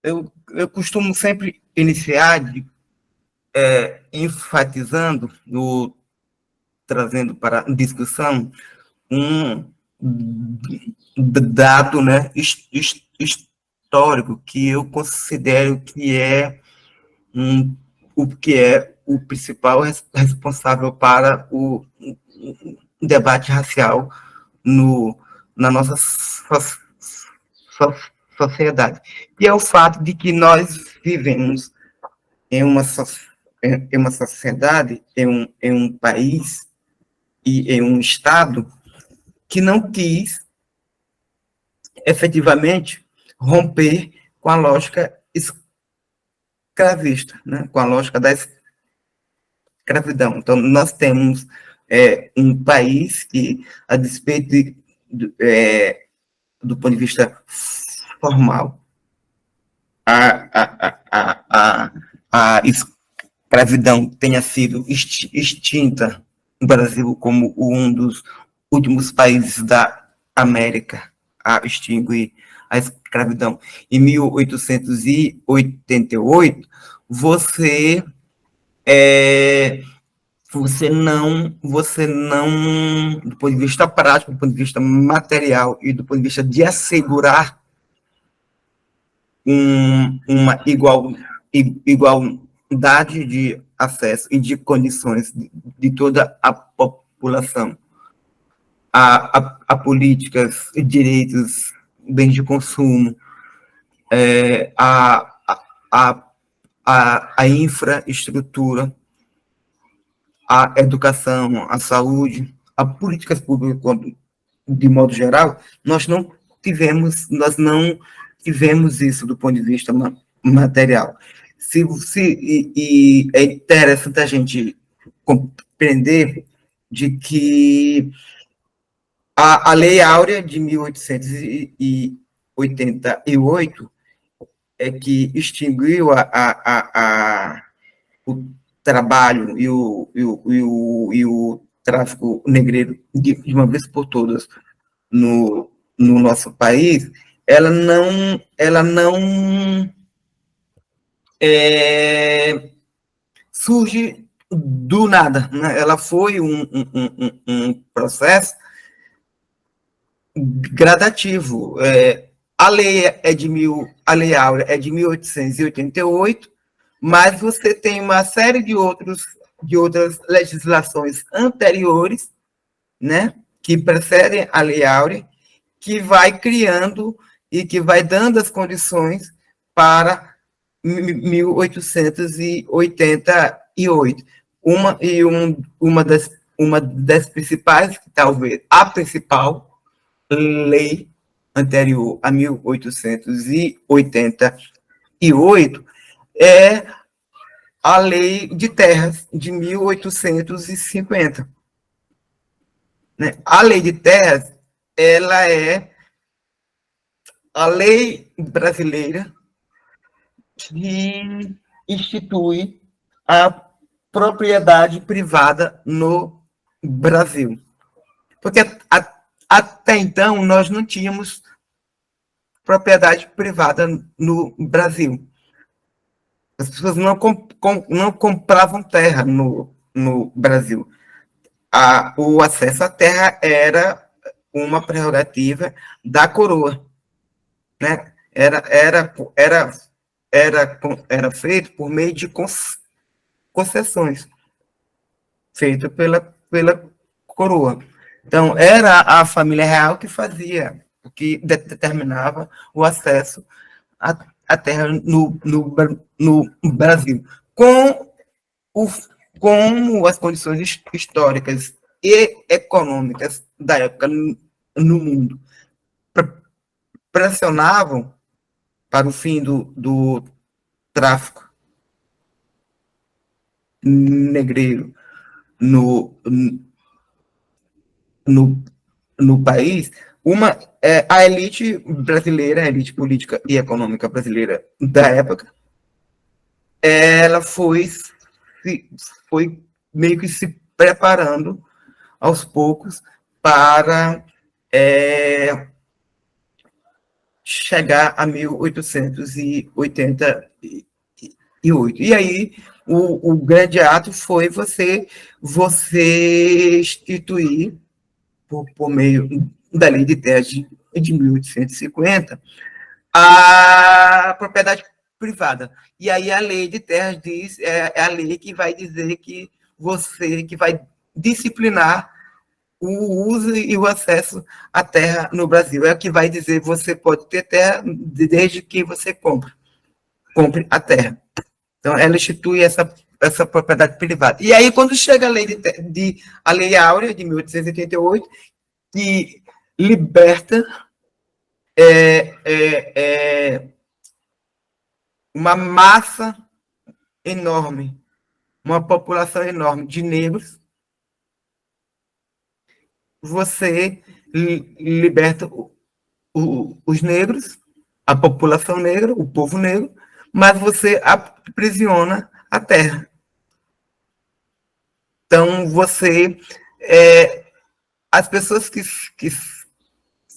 eu costumo sempre iniciar enfatizando, trazendo para discussão um dado, né, histórico que eu considero que é o que é o principal responsável para o debate racial na nossa so, sociedade. E é o fato de que nós vivemos em em uma sociedade, em um país e em um Estado que não quis efetivamente romper com a lógica escravista, né? Com a lógica da escravidão. Então, nós temos um país que, a despeito do ponto de vista formal, a escravidão tenha sido extinta no Brasil como um dos últimos países da América a extinguir a escravidão. Em 1888, você não, do ponto de vista prático, do ponto de vista material e do ponto de vista de assegurar uma igualdade de acesso e de condições de toda a população a políticas, direitos, bens de consumo, a infraestrutura, a educação, a saúde, a políticas públicas de modo geral, nós não tivemos isso do ponto de vista material. E é interessante a gente compreender de que a Lei Áurea de 1888 é que extinguiu o trabalho e o tráfico negreiro de uma vez por todas no nosso país, ela não surge do nada, né? Ela foi um processo gradativo. A Lei Áurea é de 1888, mas você tem uma série de outras legislações anteriores, né, que precedem a Lei Áurea, que vai criando e que vai dando as condições para 1888. Uma das principais, talvez a principal lei anterior a 1888 é a Lei de Terras de 1850. Né? A Lei de Terras, ela é a lei brasileira que institui a propriedade privada no Brasil. Porque até então nós não tínhamos propriedade privada no Brasil. As pessoas não compravam terra no Brasil. O acesso à terra era uma prerrogativa da coroa, né? Era feito por meio de concessões, feito pela coroa. Então, era a família real que fazia, que determinava o acesso à terra no Brasil. Com as condições históricas e econômicas da época no mundo pressionavam para o fim do tráfico negreiro no país, a elite brasileira, a elite política e econômica brasileira da época, ela foi meio que se preparando aos poucos para chegar a 1888. E aí, o grande ato foi você instituir, por meio da Lei de Terras de 1850, a propriedade privada. E aí a Lei de Terras é a lei que vai dizer que vai disciplinar o uso e o acesso à terra no Brasil. É o que vai dizer que você pode ter terra desde que você compre a terra. Então, ela institui essa propriedade privada. E aí, quando chega a Lei Áurea, de 1888, que liberta uma massa enorme, uma população enorme de negros, você liberta os negros, a população negra, o povo negro, mas você aprisiona a terra. Então, as pessoas que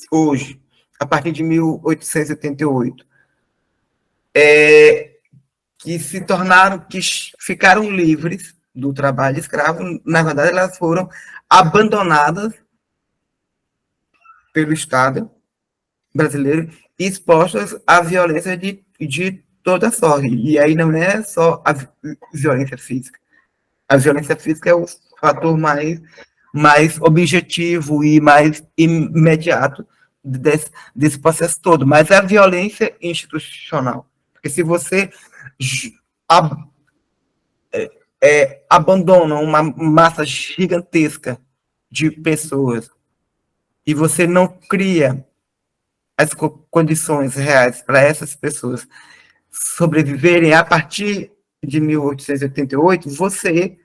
hoje, a partir de 1888, que se tornaram, que ficaram livres do trabalho escravo, na verdade, elas foram abandonadas pelo Estado brasileiro e expostas à violência de toda sorte. E aí não é só a violência física. A violência física é o fator mais objetivo e mais imediato desse processo todo, mas é a violência institucional. Porque se você abandona uma massa gigantesca de pessoas e você não cria as condições reais para essas pessoas sobreviverem a partir de 1888, você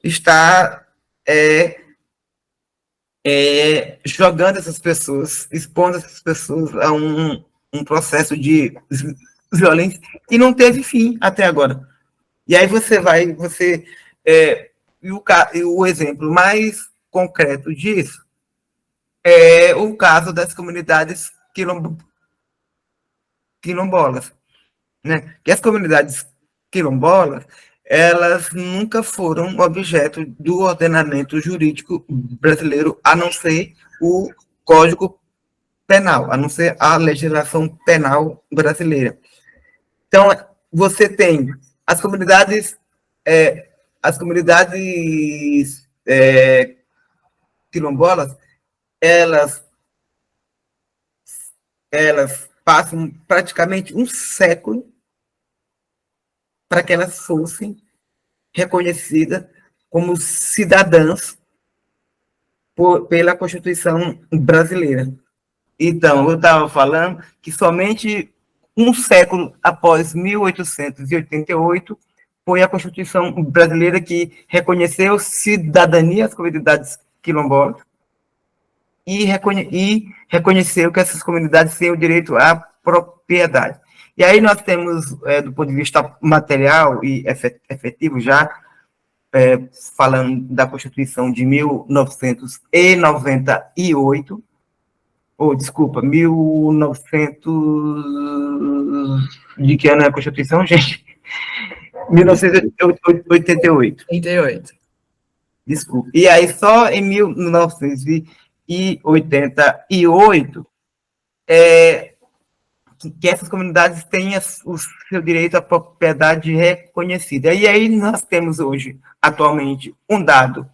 está jogando essas pessoas, expondo essas pessoas a um processo de violência que não teve fim até agora. E aí e o exemplo mais concreto disso é o caso das comunidades quilombolas, né? Que as comunidades quilombolas, elas nunca foram objeto do ordenamento jurídico brasileiro, a não ser o Código Penal, a não ser a legislação penal brasileira. Então, você tem as comunidades quilombolas, elas passam praticamente um século para que elas fossem reconhecidas como cidadãs pela Constituição brasileira. Então, eu estava falando que somente um século após 1888 foi a Constituição brasileira que reconheceu cidadania às comunidades quilombolas e reconheceu que essas comunidades têm o direito à propriedade. E aí nós temos, do ponto de vista material e efetivo, já falando da Constituição de 1998, ou, desculpa, 1900... De que ano é a Constituição, gente? 1988. 88. Desculpa. E aí, só em 1988, que essas comunidades têm o seu direito à propriedade reconhecida. E aí nós temos hoje, atualmente, um dado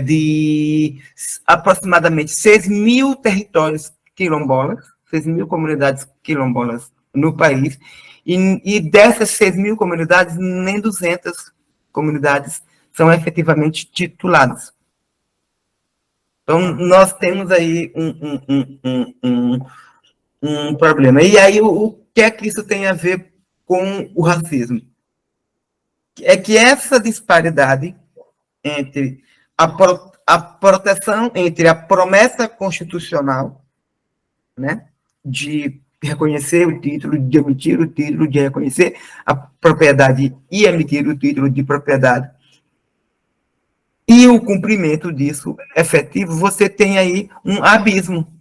de aproximadamente 6.000 territórios quilombolas, 6.000 comunidades quilombolas no país, e dessas 6.000 comunidades, nem 200 comunidades são efetivamente tituladas. Então, nós temos aí um problema. E aí, o que é que isso tem a ver com o racismo? É que essa disparidade entre a proteção, entre a promessa constitucional, né, de reconhecer o título, de emitir o título, de reconhecer a propriedade e emitir o título de propriedade, e o cumprimento disso efetivo, você tem aí um abismo.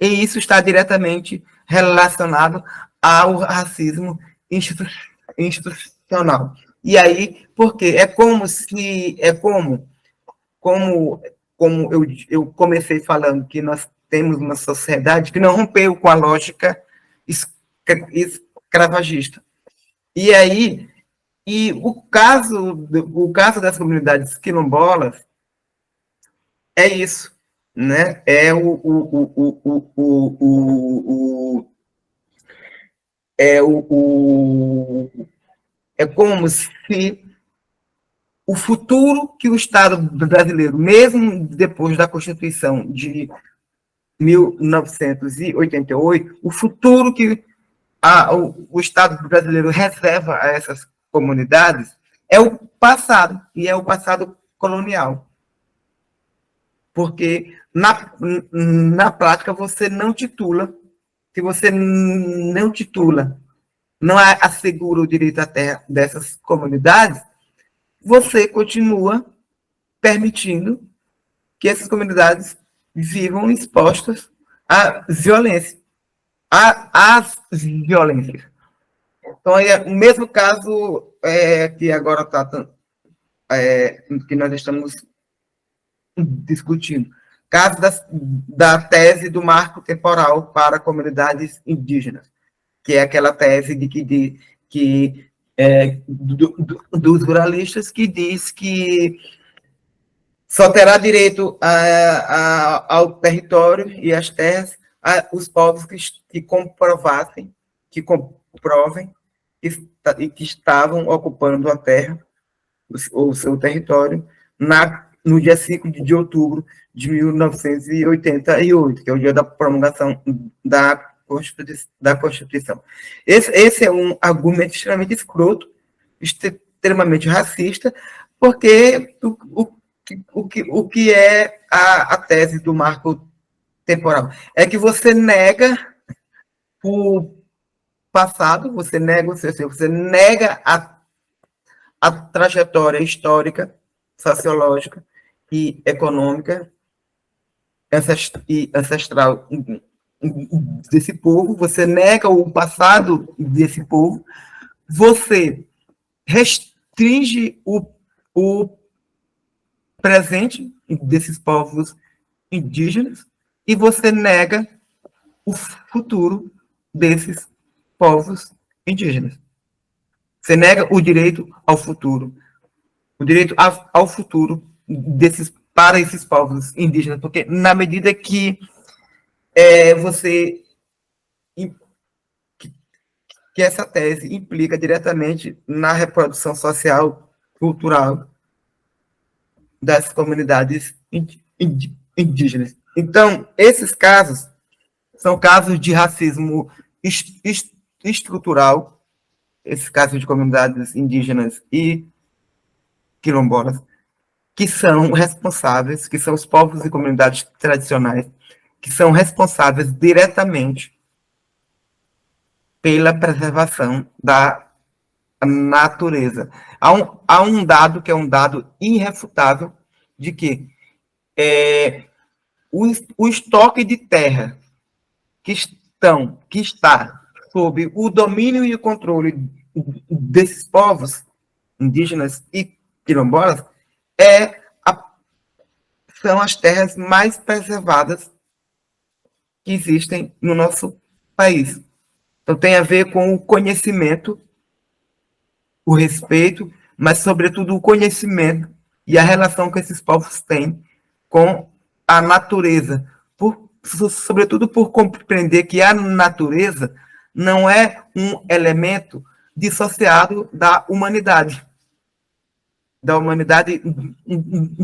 E isso está diretamente relacionado ao racismo institucional. E aí, porque é como se, como, como eu comecei falando que nós temos uma sociedade que não rompeu com a lógica escravagista. E aí, o caso das comunidades quilombolas é isso, né? É como se o futuro que o Estado brasileiro, mesmo depois da Constituição de 1988, o futuro que o Estado brasileiro reserva a essas comunidades é o passado, e é o passado colonial. Porque na prática você não titula. Se você não titula, não assegura o direito à terra dessas comunidades, você continua permitindo que essas comunidades vivam expostas à violência, às violências. Então, é o mesmo caso que agora que nós estamos discutindo. Caso da tese do marco temporal para comunidades indígenas, que é aquela tese dos ruralistas que diz que só terá direito ao território e às terras os povos que comprovem que estavam ocupando a terra, o seu território, no dia 5 de outubro de 1988, que é o dia da promulgação da Constituição. Esse é um argumento extremamente escroto, extremamente racista, porque o que é a tese do marco temporal? É que você nega o passado, você nega a trajetória histórica, sociológica e econômica e ancestral desse povo, você nega o passado desse povo, você restringe o presente desses povos indígenas e você nega o futuro desses povos indígenas. Você nega o direito ao futuro, ao futuro para esses povos indígenas, porque na medida que que essa tese implica diretamente na reprodução social, cultural das comunidades indígenas. Então, esses casos são casos de racismo estrutural, esses casos de comunidades indígenas e quilombolas, que são responsáveis, que são os povos e comunidades tradicionais, que são responsáveis diretamente pela preservação da natureza. Há um dado que é um dado irrefutável de que o estoque de terra que está sob o domínio e o controle desses povos indígenas e quilombolas são as terras mais preservadas que existem no nosso país. Então, tem a ver com o conhecimento, o respeito, mas, sobretudo, o conhecimento e a relação que esses povos têm com a natureza, sobretudo por compreender que a natureza não é um elemento dissociado da humanidade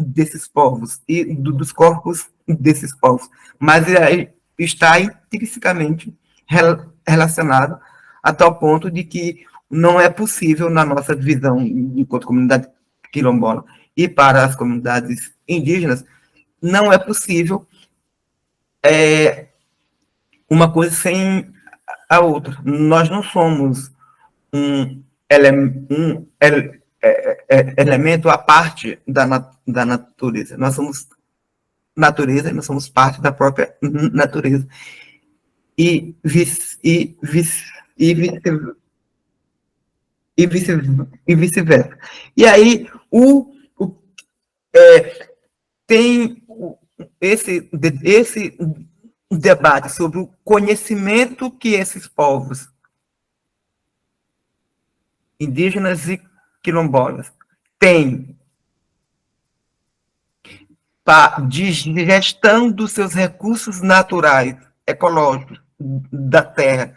desses povos e dos corpos desses povos, mas está intrinsecamente relacionado a tal ponto de que não é possível, na nossa visão enquanto comunidade quilombola e para as comunidades indígenas, não é possível uma coisa sem a outra. Nós não somos um elemento à parte da natureza. Nós somos natureza e nós somos parte da própria natureza. e vice, e vice, e vice, e vice, e vice-versa. E aí tem esse debate sobre o conhecimento que esses povos indígenas e quilombolas têm de gestão dos seus recursos naturais, ecológicos, da terra.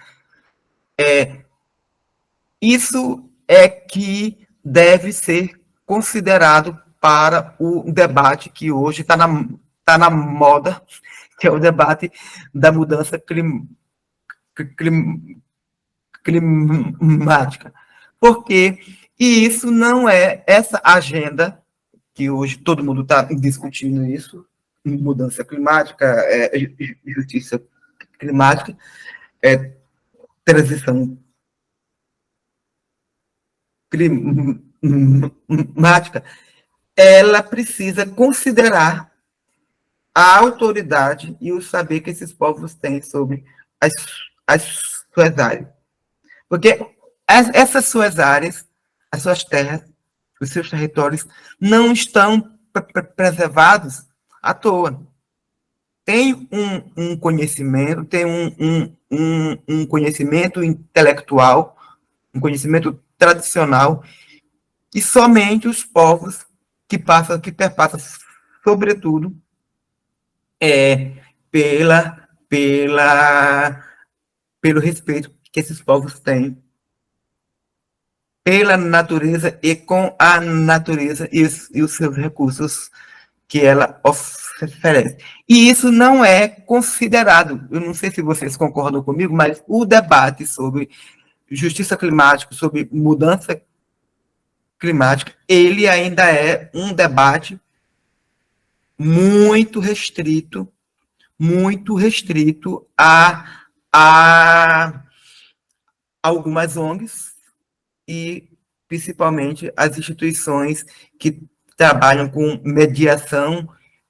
Isso é que deve ser considerado para o debate que hoje tá na moda, que é o debate da mudança climática. Porque e isso não é essa agenda que hoje todo mundo está discutindo isso, mudança climática, justiça climática, transição climática, ela precisa considerar a autoridade e o saber que esses povos têm sobre as, as suas áreas. Porque essas suas áreas, as suas terras, os seus territórios, não estão preservados à toa. Tem um conhecimento, tem um conhecimento intelectual, um conhecimento tradicional, e somente os povos que perpassam, sobretudo, pelo respeito que esses povos têm pela natureza e com a natureza e os seus recursos que ela oferece. E isso não é considerado, eu não sei se vocês concordam comigo, mas o debate sobre justiça climática, sobre mudança climática, ele ainda é um debate muito restrito a algumas ONGs e principalmente as instituições que trabalham com mediação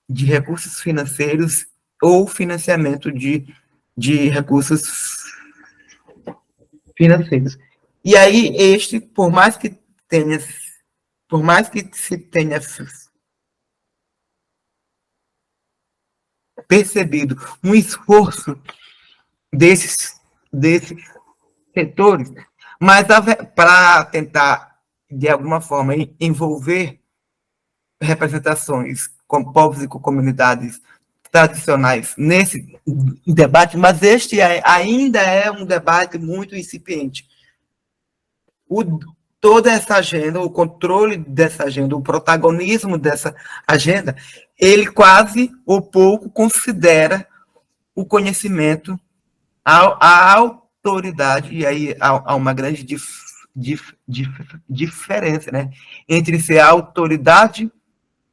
de recursos financeiros ou financiamento de recursos financeiros. E aí, por mais que se tenha percebido um esforço desses setores, mas para tentar, de alguma forma, envolver representações com povos e com comunidades tradicionais nesse debate, mas este ainda é um debate muito incipiente. Toda essa agenda, o controle dessa agenda, o protagonismo dessa agenda, ele quase ou pouco considera o conhecimento, a autoridade, e aí há uma grande diferença, né, entre ser autoridade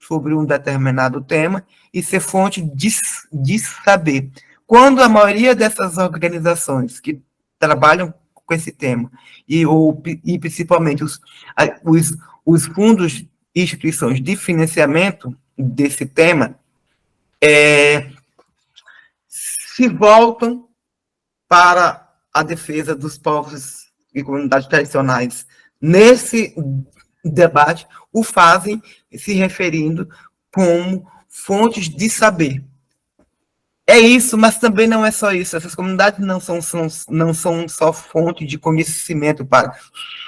sobre um determinado tema e ser fonte de saber. Quando a maioria dessas organizações que trabalham com esse tema, e principalmente os fundos e instituições de financiamento desse tema, se voltam para a defesa dos povos e comunidades tradicionais nesse debate, o fazem se referindo como fontes de saber. É isso, mas também não é só isso. Essas comunidades não são só fonte de conhecimento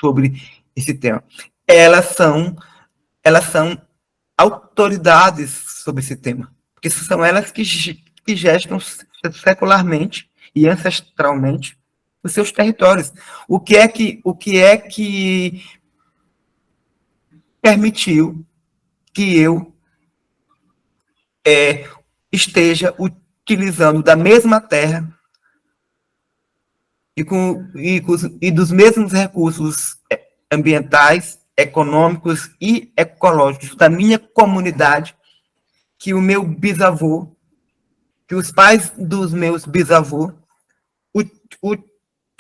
sobre esse tema. Elas são autoridades sobre esse tema, porque são elas que gestam secularmente e ancestralmente os seus territórios. O que é que permitiu que eu esteja utilizando da mesma terra e dos mesmos recursos ambientais, econômicos e ecológicos da minha comunidade que o meu bisavô, que os pais dos meus bisavôs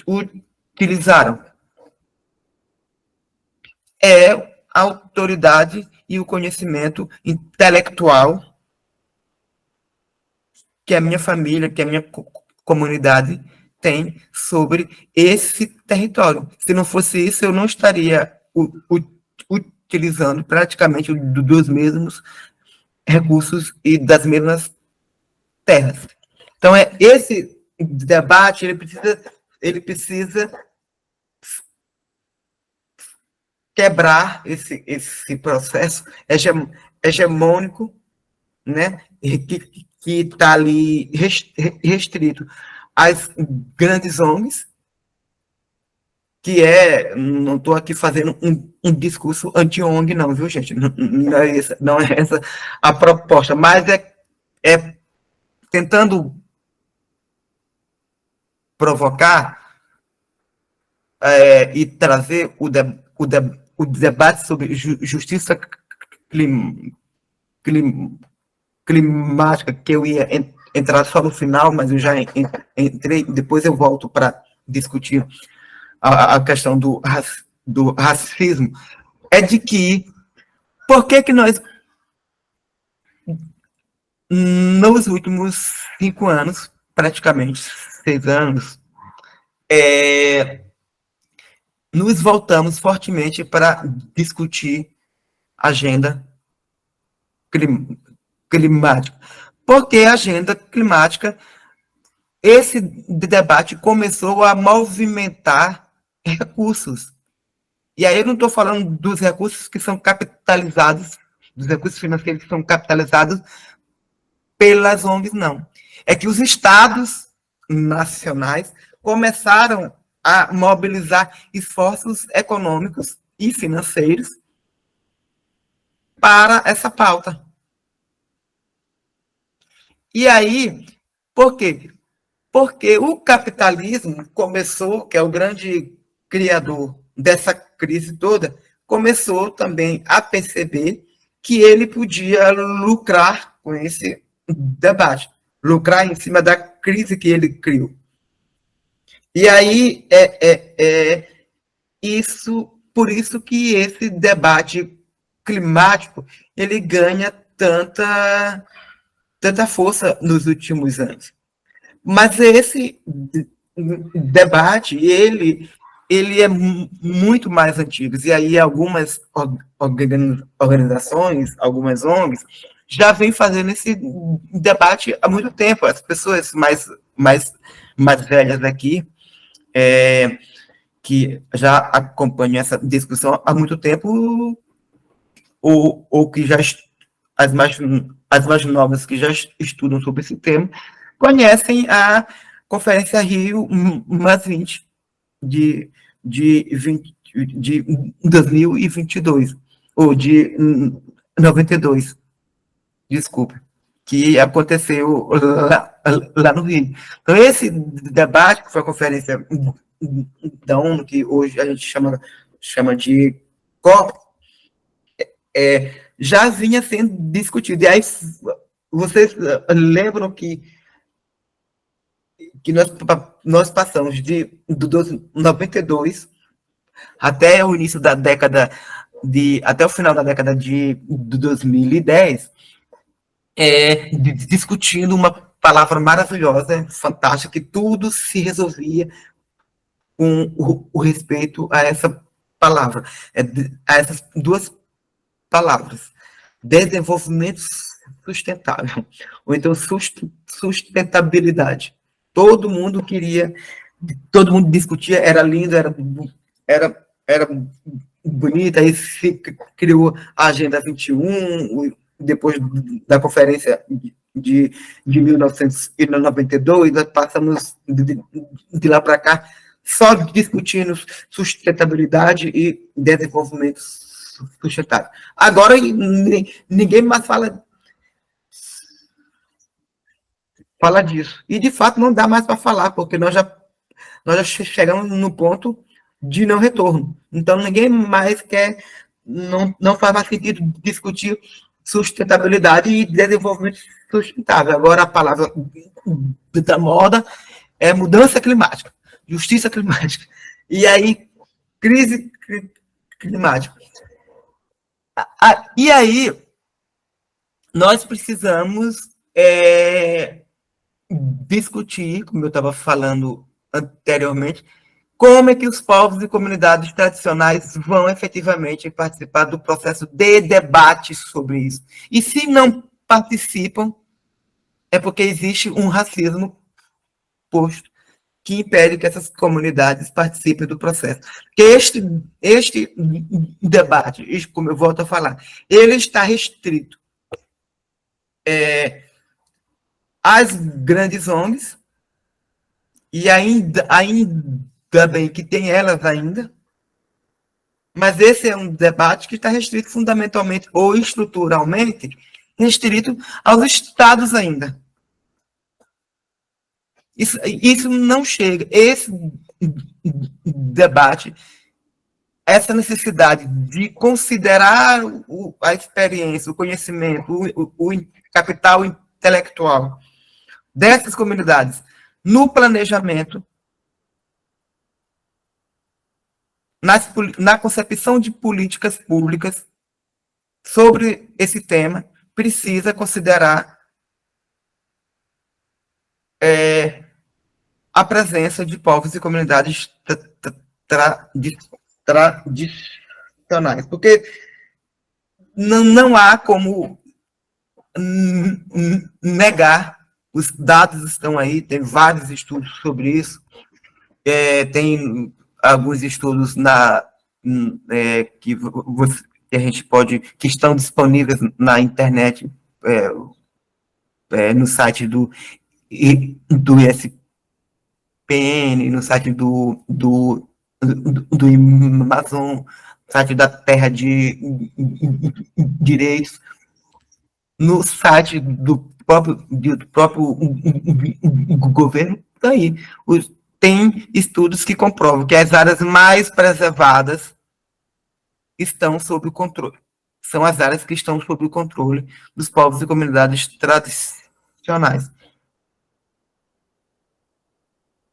utilizaram. É a autoridade e o conhecimento intelectual que a minha família, que a minha comunidade tem sobre esse território. Se não fosse isso, eu não estaria utilizando praticamente dos mesmos recursos e das mesmas terras. Então, esse debate ele precisa quebrar esse processo hegemônico, né, que está ali restrito às grandes ONGs, que não estou aqui fazendo um discurso anti-ONG, não, viu, gente? Não é essa a proposta, mas é tentando provocar e trazer o debate sobre justiça climática, que eu ia entrar só no final, mas eu já entrei, depois eu volto para discutir a questão do racismo, é de que por que nós, nos últimos 5 anos, praticamente 6 anos, nos voltamos fortemente para discutir agenda climática. Porque a agenda climática, esse debate começou a movimentar recursos. E aí eu não estou falando dos recursos que são capitalizados, dos recursos financeiros que são capitalizados pelas ONGs, não. É que os estados nacionais começaram a mobilizar esforços econômicos e financeiros para essa pauta. E aí, por quê? Porque o capitalismo começou, que é o grande criador dessa crise toda, começou também a perceber que ele podia lucrar com esse debate, lucrar em cima da crise que ele criou. E aí por isso que esse debate climático ele ganha tanta força nos últimos anos. Mas esse debate, ele é muito mais antigo. E aí algumas organizações, algumas ONGs, já vêm fazendo esse debate há muito tempo. As pessoas mais velhas aqui, que já acompanham essa discussão há muito tempo, ou que já as mais novas que já estudam sobre esse tema, conhecem a Conferência Rio +20 de 2022, ou de 92, desculpe, que aconteceu lá no Rio. Então, esse debate, que foi a conferência da ONU, que hoje a gente chama de COP, já vinha sendo discutido. E aí, vocês lembram que nós passamos de 92 até o início da década até o final da década de 2010, discutindo uma palavra maravilhosa, fantástica, que tudo se resolvia com o respeito a essa palavra, a essas duas palavras: desenvolvimento sustentável, ou então sustentabilidade. Todo mundo discutia, era lindo, era bonita, aí se criou a Agenda 21, depois da conferência de 1992, nós passamos de lá para cá só discutindo sustentabilidade e desenvolvimento sustentável. Agora ninguém mais fala disso. E, de fato, não dá mais para falar, porque nós já chegamos no ponto de não retorno. Então, ninguém mais quer, não faz mais sentido discutir sustentabilidade e desenvolvimento sustentável. Agora, a palavra da moda é mudança climática, justiça climática. E aí, crise climática. E aí, nós precisamos discutir, como eu estava falando anteriormente, como é que os povos e comunidades tradicionais vão efetivamente participar do processo de debate sobre isso. E se não participam, é porque existe um racismo posto que impede que essas comunidades participem do processo. Porque este debate, como eu volto a falar, ele está restrito às grandes ONGs, e ainda bem que tem elas ainda, mas esse é um debate que está restrito fundamentalmente ou estruturalmente restrito aos estados ainda. Isso não chega. Esse debate, essa necessidade de considerar a experiência, o conhecimento, o capital intelectual dessas comunidades no planejamento, na concepção de políticas públicas sobre esse tema, precisa considerar a presença de povos e comunidades tradicionais, porque não há como negar, os dados estão aí, tem vários estudos sobre isso, tem alguns estudos que a gente pode, que estão disponíveis na internet, no site do ISPN, no site do Amazon, site da Terra de Direitos, no site do próprio governo, tá aí. Tem estudos que comprovam que as áreas mais preservadas estão sob o controle. São as áreas que estão sob o controle dos povos e comunidades tradicionais.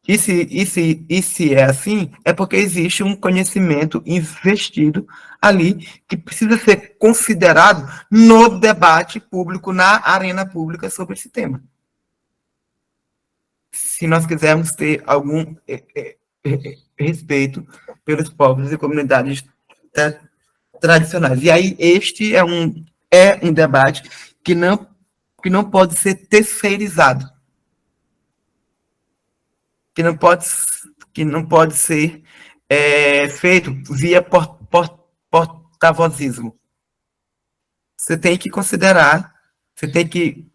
E se é assim, é porque existe um conhecimento investido ali que precisa ser considerado no debate público, na arena pública sobre esse tema. Se nós quisermos ter algum respeito pelos povos e comunidades tradicionais. E aí este é um debate que não pode ser terceirizado, que não pode ser feito via porta-vozismo. Você tem que considerar, você tem que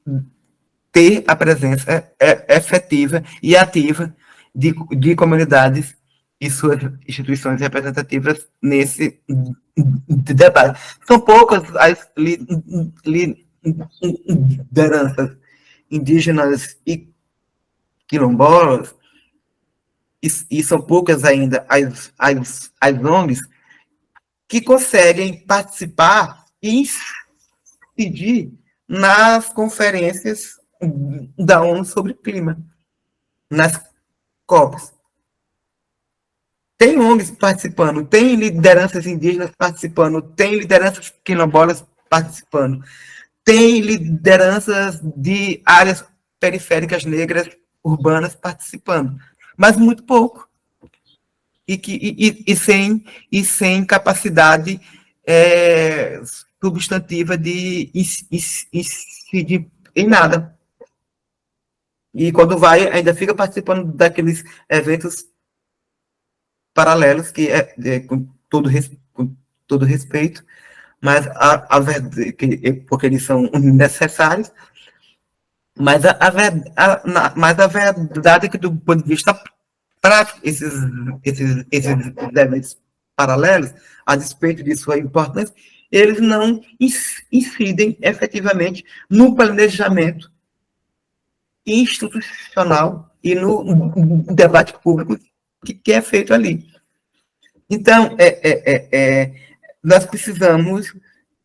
ter a presença efetiva e ativa de comunidades e suas instituições representativas nesse debate. São poucas as lideranças indígenas e quilombolas, e são poucas ainda as ONGs que conseguem participar e incidir nas conferências da ONU sobre clima, nas COPs. Tem ONGs participando, tem lideranças indígenas participando, tem lideranças quilombolas participando, tem lideranças de áreas periféricas negras urbanas participando, mas muito pouco. E sem capacidade substantiva de incidir em nada. E quando vai, ainda fica participando daqueles eventos paralelos, que com todo respeito, mas porque eles são necessários, mas a verdade é que, do ponto de vista prático, esses eventos paralelos, a despeito de sua importância, eles não incidem efetivamente no planejamento institucional e no debate público que é feito ali. Então, nós precisamos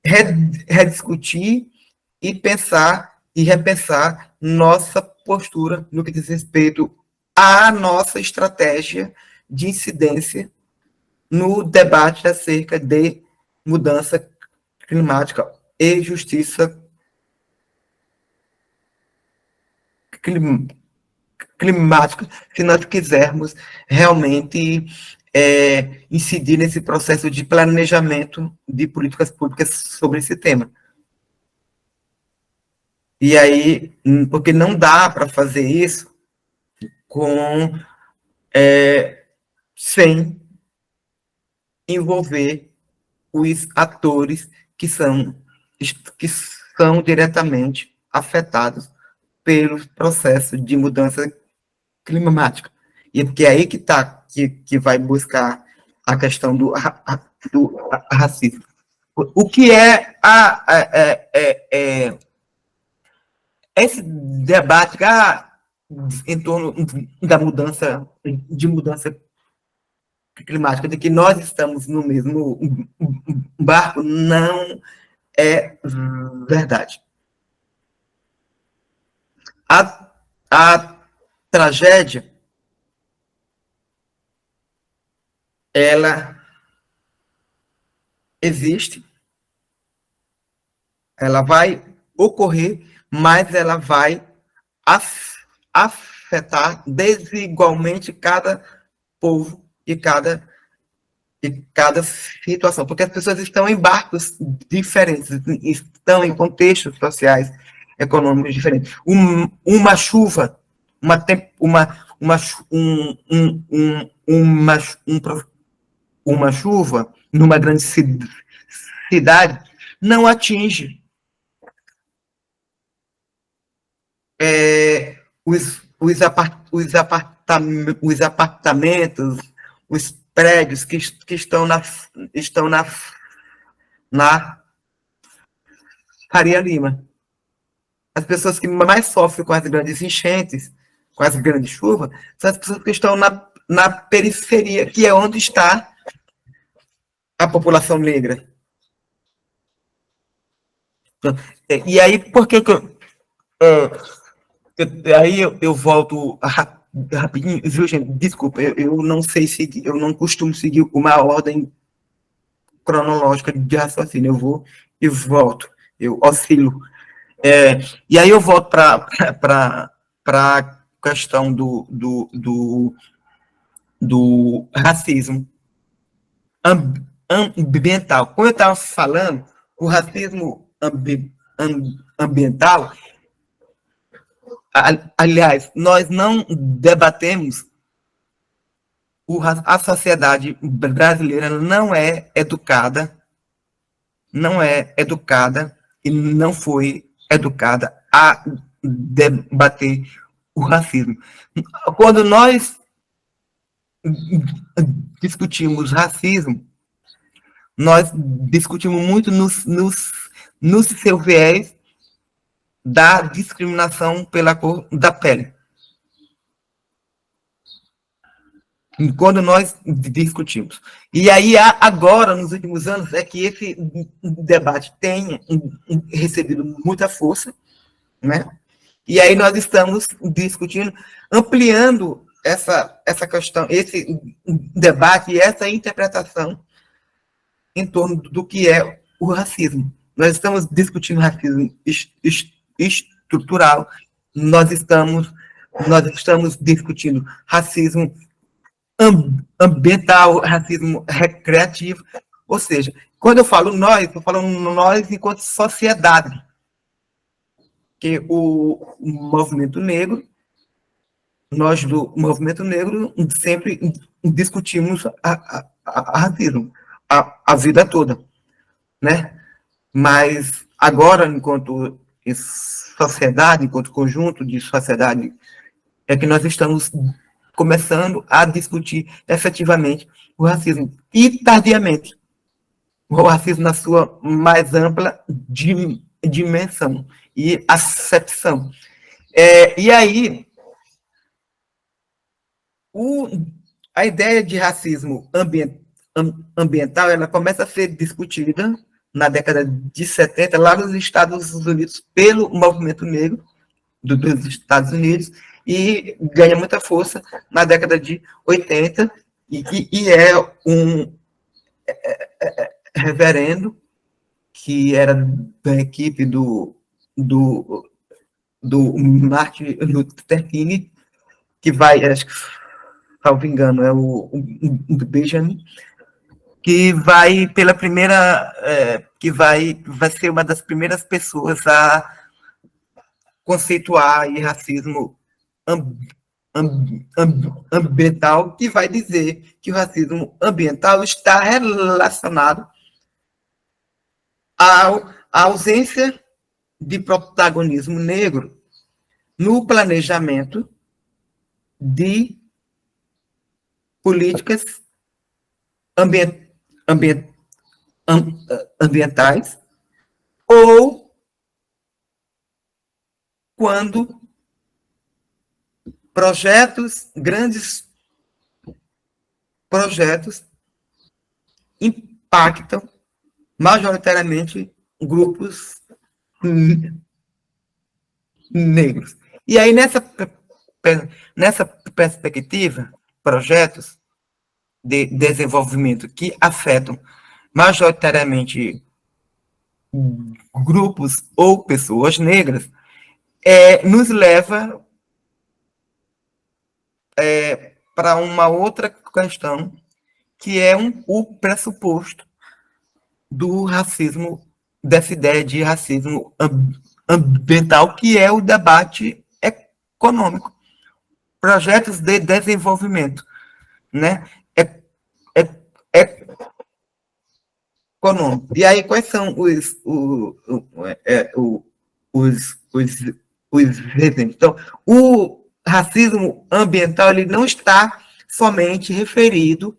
rediscutir e pensar e repensar nossa postura no que diz respeito à nossa estratégia de incidência no debate acerca de mudança climática e justiça climático, se nós quisermos realmente incidir nesse processo de planejamento de políticas públicas sobre esse tema. E aí, porque não dá para fazer isso com sem envolver os atores que são diretamente afetados pelo processo de mudança climática. E é porque é aí que tá, que vai buscar a questão do racismo. O que é esse debate em torno da mudança climática, de que nós estamos no mesmo barco, não é verdade. A tragédia, ela existe, ela vai ocorrer, mas ela vai afetar desigualmente cada povo e cada situação, porque as pessoas estão em barcos diferentes, estão em contextos sociais, econômicos diferentes. Uma chuva, uma, uma chuva numa grande cidade não atinge os apartamentos, os prédios que estão na Faria Lima. As pessoas que mais sofrem com as grandes enchentes, com as grandes chuvas, são as pessoas que estão na periferia, que é onde está a população negra. E aí, por que aí eu volto rapidinho, viu, gente? Desculpa, eu não sei seguir, eu não costumo seguir uma ordem cronológica de raciocínio. Eu vou e volto, eu oscilo. E aí eu volto para a questão do racismo ambiental. Como eu estava falando, o racismo ambiental, aliás, nós não debatemos, a sociedade brasileira não é educada e não foi educada a debater o racismo. Quando nós discutimos racismo, nós discutimos muito no seu viés da discriminação pela cor da pele. Quando nós discutimos. E aí, agora, nos últimos anos, é que esse debate tem recebido muita força, né? E aí nós estamos discutindo, ampliando essa questão, esse debate e essa interpretação em torno do que é o racismo. Nós estamos discutindo racismo estrutural, nós estamos discutindo racismo ambiental, racismo recreativo, ou seja, quando eu falo nós, estou falando nós enquanto sociedade, que o movimento negro, nós do movimento negro sempre discutimos a racismo, a vida toda, né? Mas agora, enquanto sociedade, enquanto conjunto de sociedade, é que nós estamos começando a discutir efetivamente o racismo. E tardiamente. O racismo na sua mais ampla dimensão e acepção. E aí, a ideia de racismo ambiental, ela começa a ser discutida na década de 70, lá nos Estados Unidos, pelo movimento negro dos Estados Unidos, e ganha muita força na década de 80, e é um reverendo que era da equipe do Martin Luther King, que vai, acho que, salvo engano, é o Benjamin, que vai pela primeira, que vai ser uma das primeiras pessoas a conceituar racismo ambiental, que vai dizer que o racismo ambiental está relacionado à ausência de protagonismo negro no planejamento de políticas ambient, ambient, ambientais, ou quando grandes projetos, impactam majoritariamente grupos negros. E aí, nessa perspectiva, projetos de desenvolvimento que afetam majoritariamente grupos ou pessoas negras, nos leva para uma outra questão, que é o pressuposto do racismo, dessa ideia de racismo ambiental, que é o debate econômico, projetos de desenvolvimento, né? É, é econômico. E aí, quais são os, os exemplos? Então, o racismo ambiental, ele não está somente referido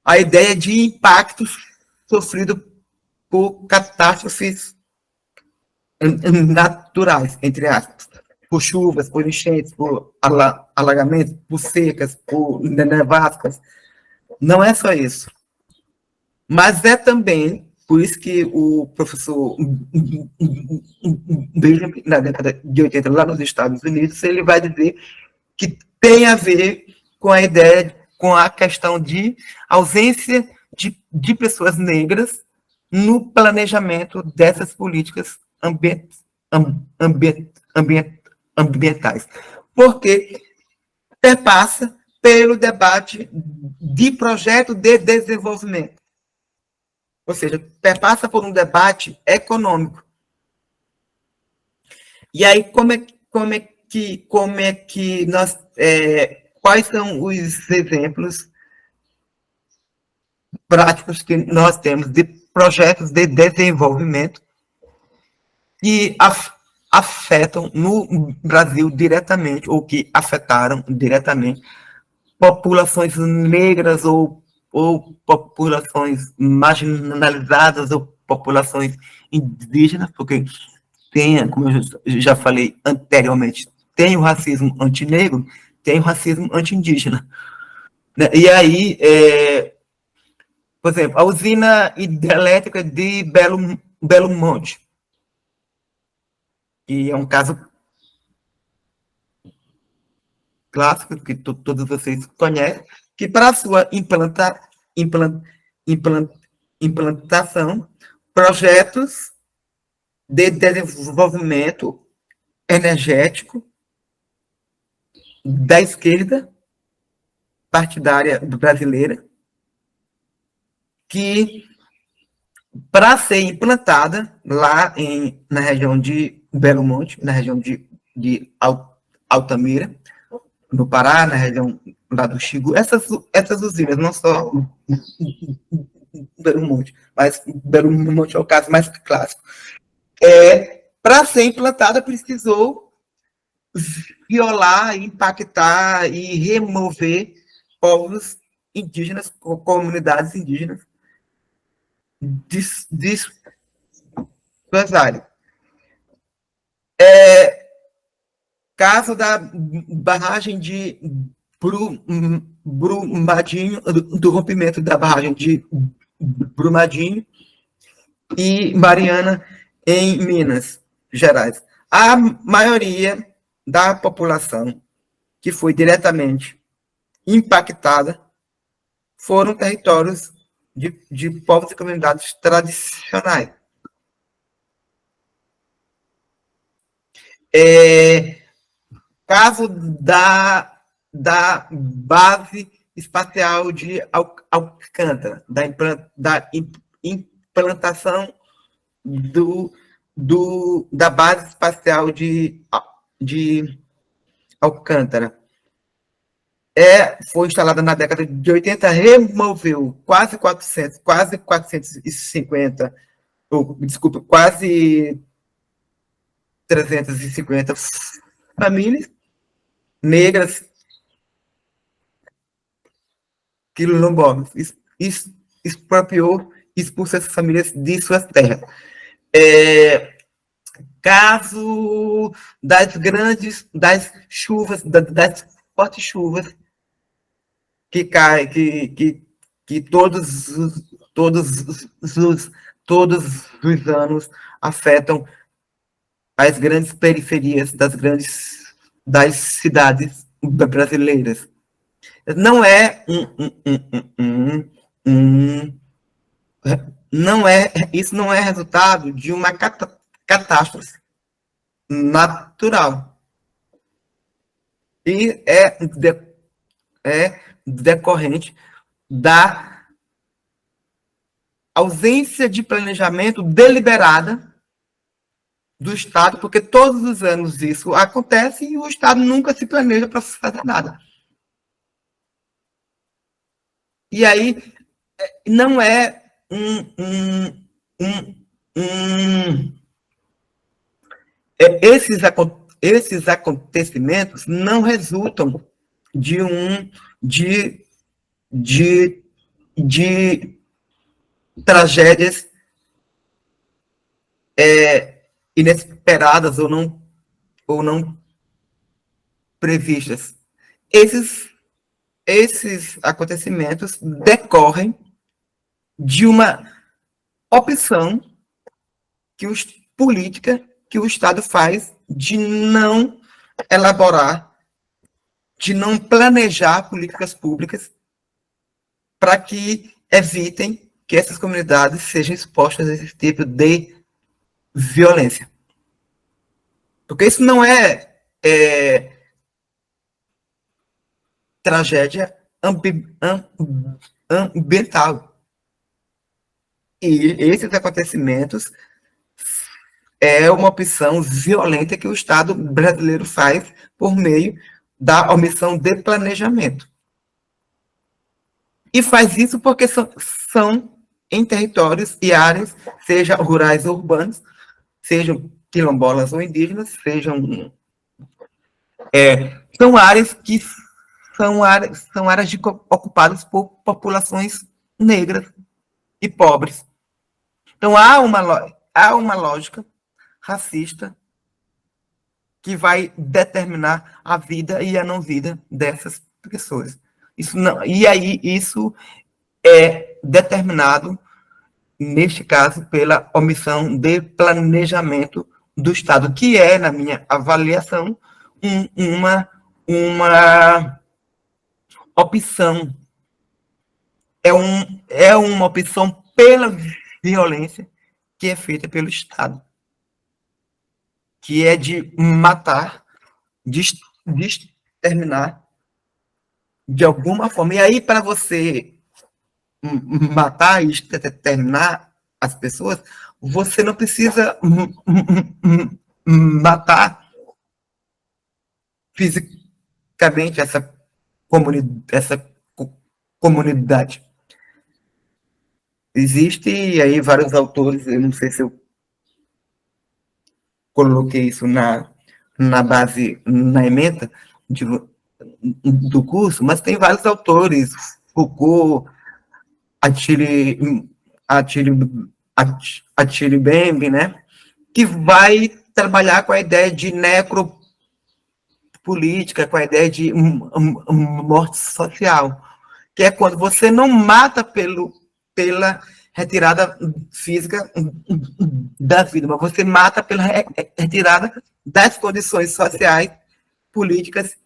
à ideia de impactos sofridos por catástrofes naturais, entre aspas, por chuvas, por enchentes, por alagamentos, por secas, por nevascas. Não é só isso. Mas é também, por isso que o professor Benjamin, na década de 80, lá nos Estados Unidos, ele vai dizer que tem a ver com a ideia, com a questão de ausência de pessoas negras no planejamento dessas políticas ambientais. Porque perpassa pelo debate de projeto de desenvolvimento. Ou seja, perpassa por um debate econômico. E aí, como é que nós, quais são os exemplos práticos que nós temos de projetos de desenvolvimento que afetam no Brasil diretamente, ou que afetaram diretamente populações negras, ou populações marginalizadas, ou populações indígenas, porque tem, como eu já falei anteriormente, tem o racismo antinegro, tem o racismo anti-indígena. Né? E aí, por exemplo, a usina hidrelétrica de Belo Monte, que é um caso clássico que todos vocês conhecem, que para a sua implant, implant, implantação, projetos de desenvolvimento energético da esquerda partidária brasileira, que, para ser implantada lá na região de Belo Monte, na região de Altamira, no Pará, na região lá do Xingu, essas usinas, não só Belo Monte, mas Belo Monte é o caso mais clássico. Para ser implantada, precisou violar, impactar e remover povos indígenas, comunidades indígenas de suas áreas. Caso da barragem de Brumadinho, do rompimento da barragem de Brumadinho e Mariana, em Minas Gerais. A maioria da população que foi diretamente impactada foram territórios de povos e comunidades tradicionais. Caso da base espacial de Alcântara, da implantação da base espacial de Alcântara. Foi instalada na década de 80, removeu quase 450, desculpa, quase 350 famílias negras quilombolas. Expropriou, expulsou essas famílias de suas terras. Caso das chuvas, das fortes chuvas que caem, que todos os anos afetam as grandes periferias das cidades brasileiras. Não é isso não é resultado de uma catástrofe natural. E é decorrente da ausência de planejamento deliberada do Estado, porque todos os anos isso acontece e o Estado nunca se planeja para fazer nada. E aí não é esses acontecimentos não resultam de tragédias inesperadas ou não previstas. Esses acontecimentos decorrem de uma opção política que o Estado faz de não elaborar, de não planejar políticas públicas para que evitem que essas comunidades sejam expostas a esse tipo de violência. Porque isso não é tragédia ambiental. E esses acontecimentos é uma opção violenta que o Estado brasileiro faz por meio da omissão de planejamento. E faz isso porque são em territórios e áreas, seja rurais ou urbanos, sejam quilombolas ou indígenas, são áreas que são áreas ocupadas por populações negras e pobres. Então, há uma lógica racista que vai determinar a vida e a não vida dessas pessoas. E aí, isso é determinado, neste caso, pela omissão de planejamento do Estado, que é, na minha avaliação, uma opção. É uma opção pela violência que é feita pelo Estado, que é de matar, de exterminar de alguma forma. E aí, para você matar e exterminar as pessoas, você não precisa matar fisicamente essa comunidade. Existe aí vários autores, eu não sei se eu coloquei isso na base, na ementa do curso, mas tem vários autores, Foucault, Attila Mbembe, né, que vai trabalhar com a ideia de necropolítica, com a ideia de morte social, que é quando você não mata pela retirada física da vida, mas você mata pela retirada das condições sociais, políticas,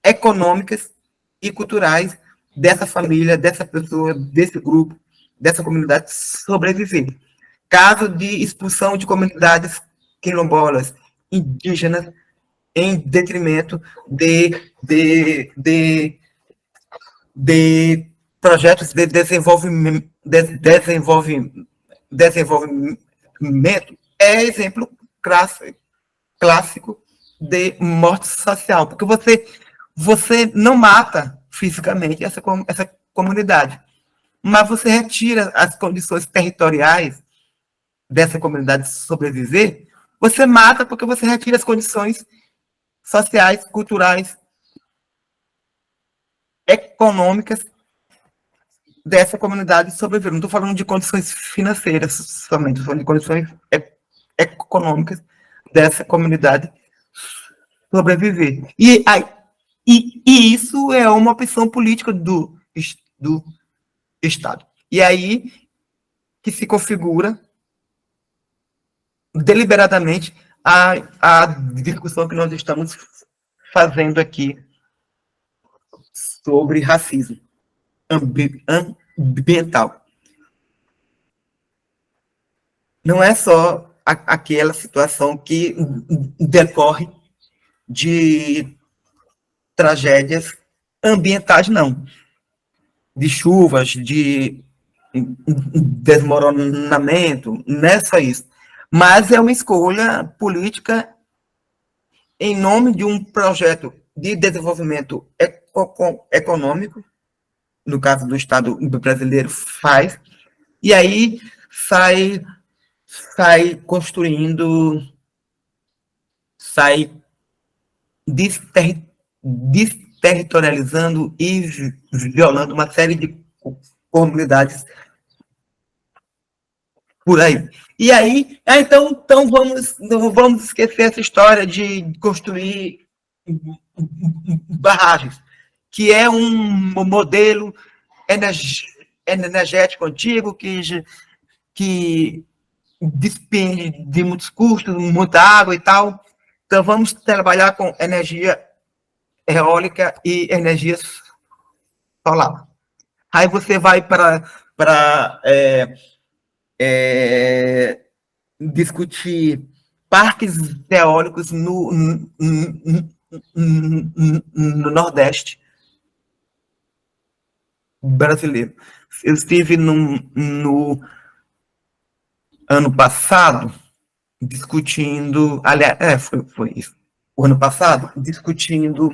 econômicas e culturais dessa família, dessa pessoa, desse grupo, dessa comunidade sobreviver. Caso de expulsão de comunidades quilombolas, indígenas, em detrimento de projetos de desenvolvimento, é exemplo clássico de morte social, porque você não mata fisicamente essa comunidade, mas você retira as condições territoriais dessa comunidade sobreviver, você mata porque você retira as condições sociais, culturais, econômicas dessa comunidade sobreviver. Não estou falando de condições financeiras somente, estou falando de condições econômicas dessa comunidade sobreviver. E isso é uma opção política do Estado. E aí que se configura deliberadamente a discussão que nós estamos fazendo aqui sobre racismo ambiental. Não é só aquela situação que decorre de tragédias ambientais, não. De chuvas, de desmoronamento, não é só isso. Mas é uma escolha política em nome de um projeto de desenvolvimento econômico, no caso do Estado brasileiro, faz, e aí sai construindo, sai desterritorializando e violando uma série de comunidades por aí. E aí, então vamos esquecer essa história de construir barragens, que é um modelo energético antigo que despende de muitos custos, muita água e tal. Então vamos trabalhar com energia eólica e energia solar. Aí você vai para discutir parques eólicos no Nordeste brasileiro. Eu estive no ano passado discutindo, aliás, foi isso, o ano passado, discutindo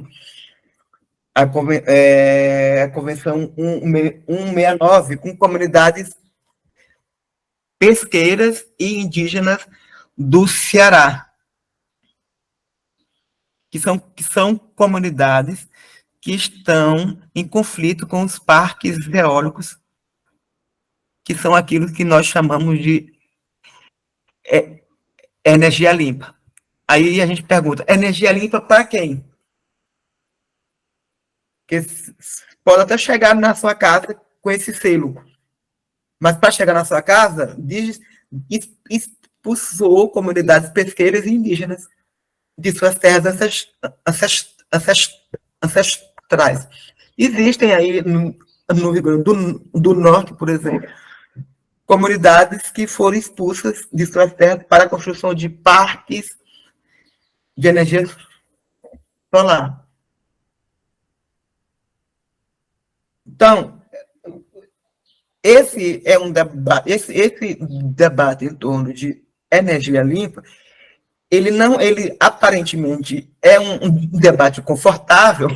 a Convenção 169 com comunidades pesqueiras e indígenas do Ceará, que são comunidades que estão em conflito com os parques eólicos, que são aquilo que nós chamamos de energia limpa. Aí a gente pergunta, energia limpa para quem? Porque pode até chegar na sua casa com esse selo, mas para chegar na sua casa, expulsou comunidades pesqueiras e indígenas de suas terras ancestrais. Existem aí no Rio Grande do Norte, por exemplo, comunidades que foram expulsas de suas terras para a construção de parques de energia solar. Então, esse é um debate, esse debate em torno de energia limpa, ele aparentemente é um debate confortável,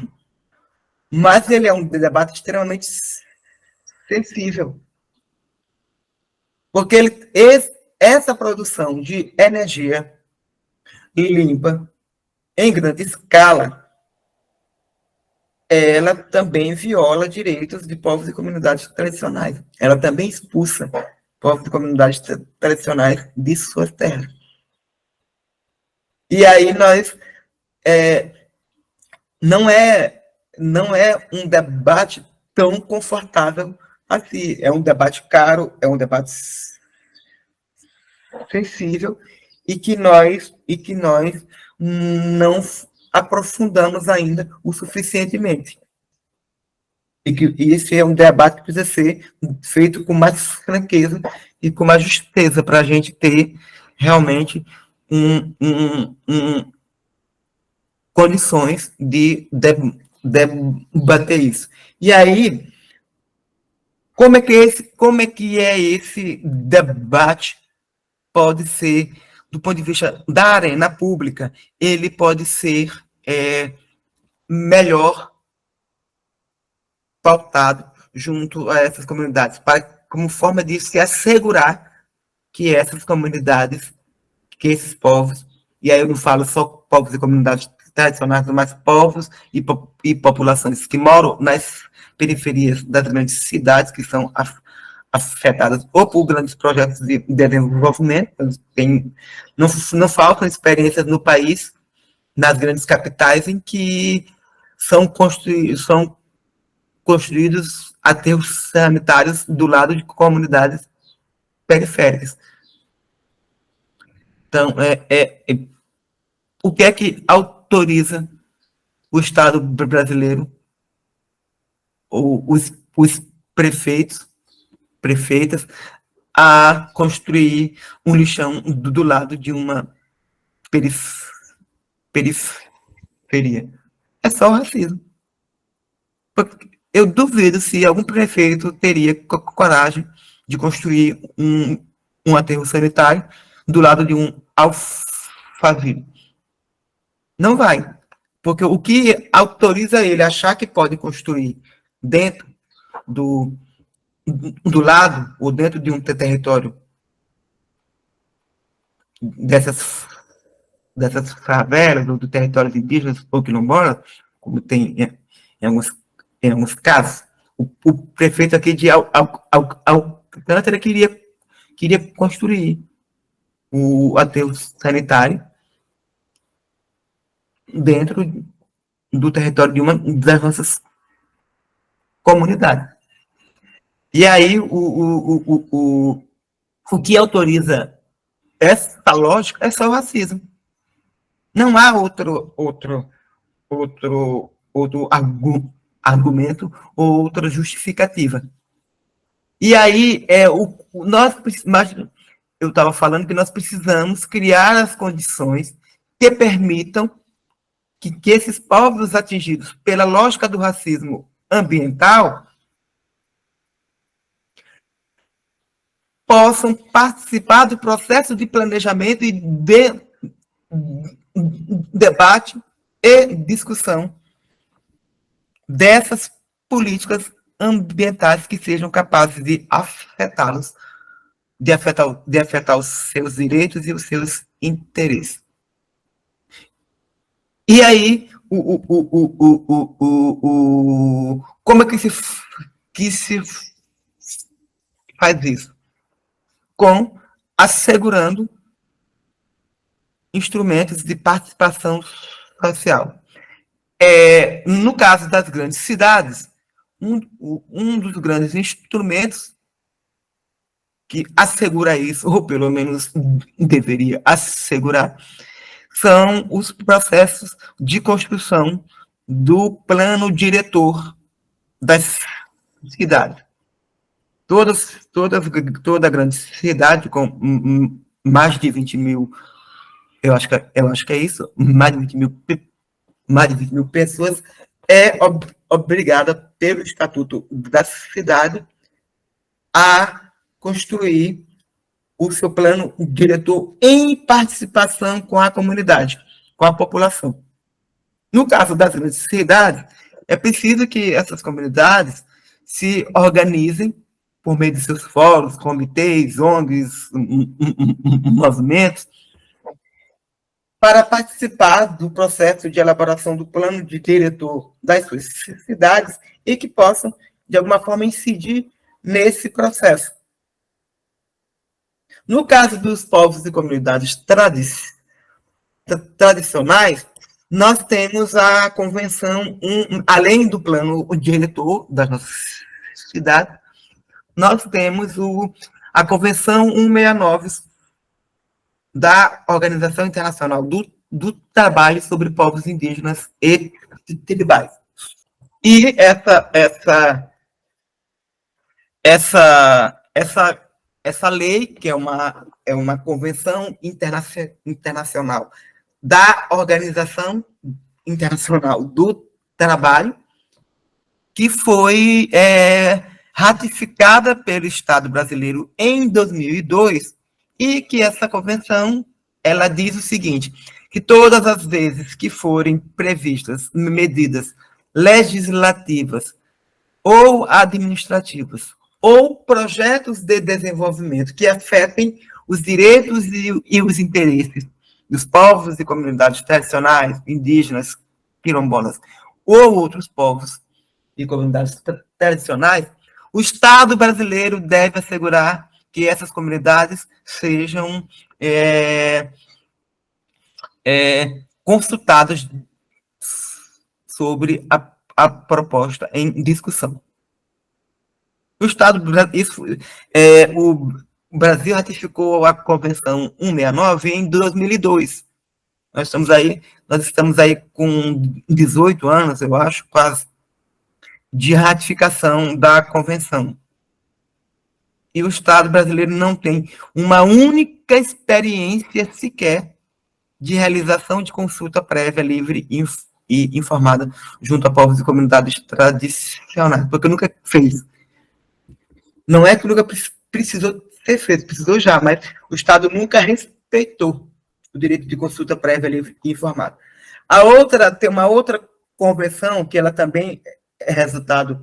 mas ele é um debate extremamente sensível. Porque essa produção de energia limpa em grande escala, ela também viola direitos de povos e comunidades tradicionais. Ela também expulsa povos e comunidades tradicionais de suas terras. E aí não é um debate tão confortável assim. É um debate caro, é um debate sensível e que nós não aprofundamos ainda o suficientemente. E esse é um debate que precisa ser feito com mais franqueza e com mais justeza para a gente ter realmente condições de debater isso. E aí, como é que esse debate pode ser, do ponto de vista da arena pública, ele pode ser melhor pautado junto a essas comunidades, como forma de se assegurar que essas comunidades, que esses povos, e aí eu não falo só povos e comunidades tradicionais, mas povos e populações que moram nas periferias das grandes cidades, que são afetadas ou por grandes projetos de desenvolvimento, não faltam experiências no país, nas grandes capitais, em que são construídos aterros sanitários do lado de comunidades periféricas. Então, o que é que autoriza o Estado brasileiro, ou os prefeitas, a construir um lixão do lado de uma periferia? É só o racismo. Eu duvido se algum prefeito teria coragem de construir um aterro sanitário do lado de um alfaville. Não vai. Porque o que autoriza ele a achar que pode construir dentro do lado ou dentro de um território dessas favelas ou do território indígenas ou quilombolas, como tem em alguns casos, o prefeito aqui de Alcântara queria construir o aterro sanitário dentro do território de uma das nossas comunidades. E aí, o que autoriza essa lógica é só o racismo. Não há outro argumento ou outra justificativa. E aí, eu estava falando que nós precisamos criar as condições que permitam que esses povos atingidos pela lógica do racismo ambiental possam participar do processo de planejamento e de debate e discussão dessas políticas ambientais que sejam capazes de afetá-los, de afetar os seus direitos e os seus interesses. E aí, como é que se faz isso? Assegurando instrumentos de participação social. No caso das grandes cidades, um dos grandes instrumentos que assegura isso, ou pelo menos deveria assegurar, são os processos de construção do plano diretor das cidades. Toda grande cidade com mais de 20 mil, eu acho que é isso, mais de 20 mil pessoas, é obrigada pelo Estatuto da Cidade a construir o seu plano diretor em participação com a comunidade, com a população. No caso das grandes cidades, é preciso que essas comunidades se organizem por meio de seus fóruns, comitês, ONGs, movimentos, para participar do processo de elaboração do plano de diretor das suas cidades e que possam, de alguma forma, incidir nesse processo. No caso dos povos e comunidades tradicionais, nós temos a convenção, além do plano diretor das nossas cidades, nós temos a Convenção 169 da Organização Internacional do Trabalho sobre Povos Indígenas e Tribais. E essa lei, que é uma convenção internacional da Organização Internacional do Trabalho, que foi ratificada pelo Estado brasileiro em 2002, e que essa convenção ela diz o seguinte, que todas as vezes que forem previstas medidas legislativas ou administrativas ou projetos de desenvolvimento que afetem os direitos e os interesses dos povos e comunidades tradicionais, indígenas, quilombolas ou outros povos e comunidades tradicionais, o Estado brasileiro deve assegurar que essas comunidades sejam consultadas sobre a proposta em discussão. O Estado, o Brasil ratificou a Convenção 169 em 2002. Nós estamos aí com 18 anos, eu acho, quase, de ratificação da Convenção. E o Estado brasileiro não tem uma única experiência sequer de realização de consulta prévia, livre e informada junto a povos e comunidades tradicionais, porque nunca fez. Não é que nunca precisou ser feito, precisou já, mas o Estado nunca respeitou o direito de consulta prévia, livre e informada. Tem uma outra convenção que ela também é resultado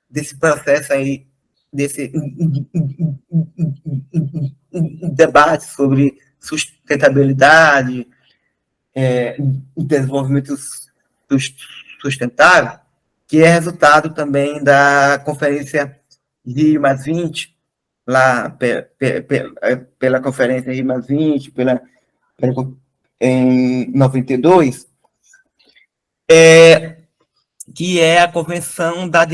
desse processo aí, desse debate sobre sustentabilidade, desenvolvimento sustentável, que é resultado também da Conferência Rio+20, lá pela Conferência Rio+20, em 92, que é a Convenção da